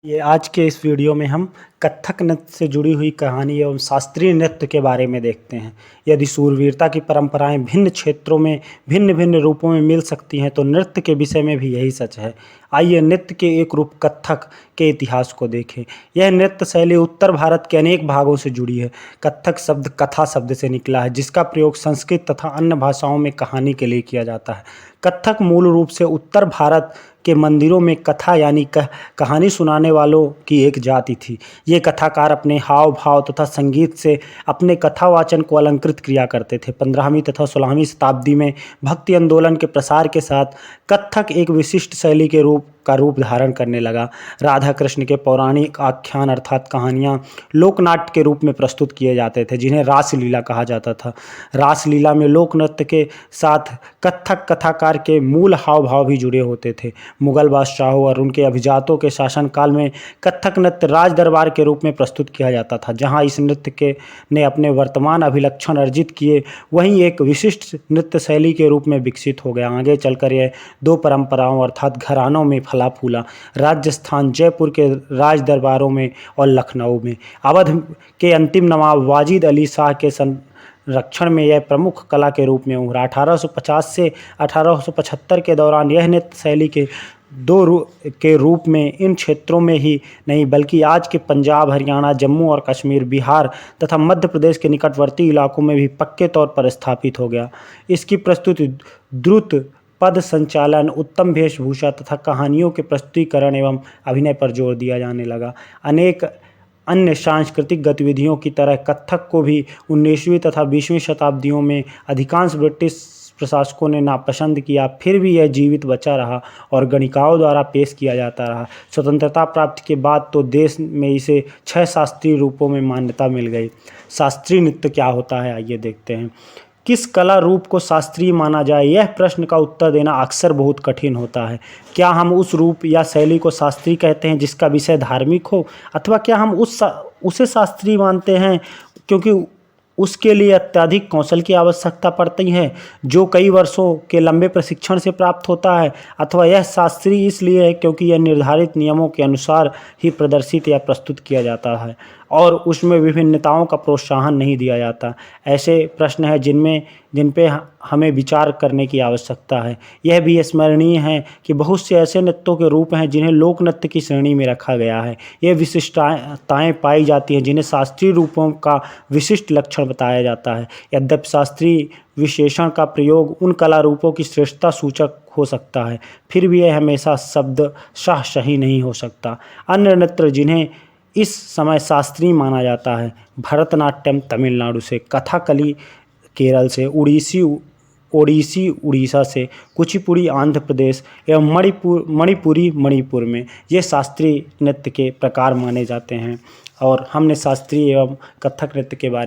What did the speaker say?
ये आज के इस वीडियो में हम कथक नृत्य से जुड़ी हुई कहानी एवं शास्त्रीय नृत्य के बारे में देखते हैं। यदि शूरवीरता की परंपराएं भिन्न क्षेत्रों में भिन्न भिन्न रूपों में मिल सकती हैं तो नृत्य के विषय में भी यही सच है। आइए नृत्य के एक रूप कथक के इतिहास को देखें। यह नृत्य शैली उत्तर भारत के अनेक भागों से जुड़ी है। कथक शब्द कथा शब्द से निकला है, जिसका प्रयोग संस्कृत तथा अन्य भाषाओं में कहानी के लिए किया जाता है। कथक मूल रूप से उत्तर भारत के मंदिरों में कथा यानी कहानी सुनाने वालों की एक जाति थी। ये कथाकार अपने हाव भाव तथा संगीत से अपने कथावाचन को अलंकृत किया करते थे। 15वीं तथा 16वीं शताब्दी में भक्ति आंदोलन के प्रसार के साथ कथक एक विशिष्ट शैली के रूप धारण करने लगा। राधा कृष्ण के पौराणिक आख्यान अर्थात कहानियाँ लोकनाट्य के रूप में प्रस्तुत किए जाते थे, जिन्हें रासलीला कहा जाता था। रासलीला में लोक नृत्य के साथ कथक कथाकार के मूल हाव भाव भी जुड़े होते थे। मुगल बादशाहों और उनके अभिजातों के शासनकाल में कथक नृत्य राज दरबार के रूप में प्रस्तुत किया जाता था। जहां इस नृत्य के ने अपने वर्तमान अभिलक्षण अर्जित किए, वहीं एक विशिष्ट नृत्य शैली के रूप में विकसित हो गया। आगे चलकर यह दो परंपराओं अर्थात घरानों में फला फूला। राजस्थान जयपुर के राज दरबारों में और लखनऊ में। अवध के अंतिम नवाब वाजिद अली शाह के संरक्षण में यह प्रमुख कला के रूप में उभरा। 1850 से 1875 के दौरान यह नृत्य शैली के रूप में इन क्षेत्रों में ही नहीं बल्कि आज के पंजाब, हरियाणा, जम्मू और कश्मीर, बिहार तथा मध्य प्रदेश के निकटवर्ती इलाकों में भी पक्के तौर पर स्थापित हो गया। इसकी प्रस्तुति द्रुत पद संचालन, उत्तम वेशभूषा तथा कहानियों के प्रस्तुतिकरण एवं अभिनय पर जोर दिया जाने लगा। अनेक अन्य सांस्कृतिक गतिविधियों की तरह कथक को भी 19वीं तथा 20वीं शताब्दियों में अधिकांश ब्रिटिश प्रशासकों ने नापसंद किया, फिर भी यह जीवित बचा रहा और गणिकाओं द्वारा पेश किया जाता रहा। स्वतंत्रता प्राप्ति के बाद तो देश में इसे 6 शास्त्रीय रूपों में मान्यता मिल गई। शास्त्रीय नृत्य क्या होता है, आइए देखते हैं। किस कला रूप को शास्त्रीय माना जाए, यह प्रश्न का उत्तर देना अक्सर बहुत कठिन होता है। क्या हम उस रूप या शैली को शास्त्रीय कहते हैं जिसका विषय धार्मिक हो, अथवा क्या हम उसे शास्त्रीय मानते हैं क्योंकि उसके लिए अत्यधिक कौशल की आवश्यकता पड़ती है जो कई वर्षों के लंबे प्रशिक्षण से प्राप्त होता है, अथवा यह शास्त्रीय इसलिए है क्योंकि यह निर्धारित नियमों के अनुसार ही प्रदर्शित या प्रस्तुत किया जाता है और उसमें विभिन्नताओं का प्रोत्साहन नहीं दिया जाता। ऐसे प्रश्न हैं जिन पे हमें विचार करने की आवश्यकता है। यह भी स्मरणीय है कि बहुत से ऐसे नृत्यों के रूप हैं जिन्हें लोक नृत्य की श्रेणी में रखा गया है। ये विशिष्टताएं पाई जाती हैं जिन्हें शास्त्रीय रूपों का विशिष्ट लक्षण बताया जाता है। यद्यपि शास्त्रीय विशेषण का प्रयोग उन कला रूपों की श्रेष्ठता सूचक हो सकता है, फिर भी यह हमेशा शब्दशः सही नहीं हो सकता। अन्य नृत्य जिन्हें इस समय शास्त्रीय माना जाता है, भरतनाट्यम तमिलनाडु से, कथकली केरल से, ओडिसी उड़ीसा से, कुचिपुड़ी आंध्र प्रदेश एवं मणिपुरी मणिपुर में ये शास्त्रीय नृत्य के प्रकार माने जाते हैं। और हमने शास्त्रीय एवं कथक नृत्य के बारे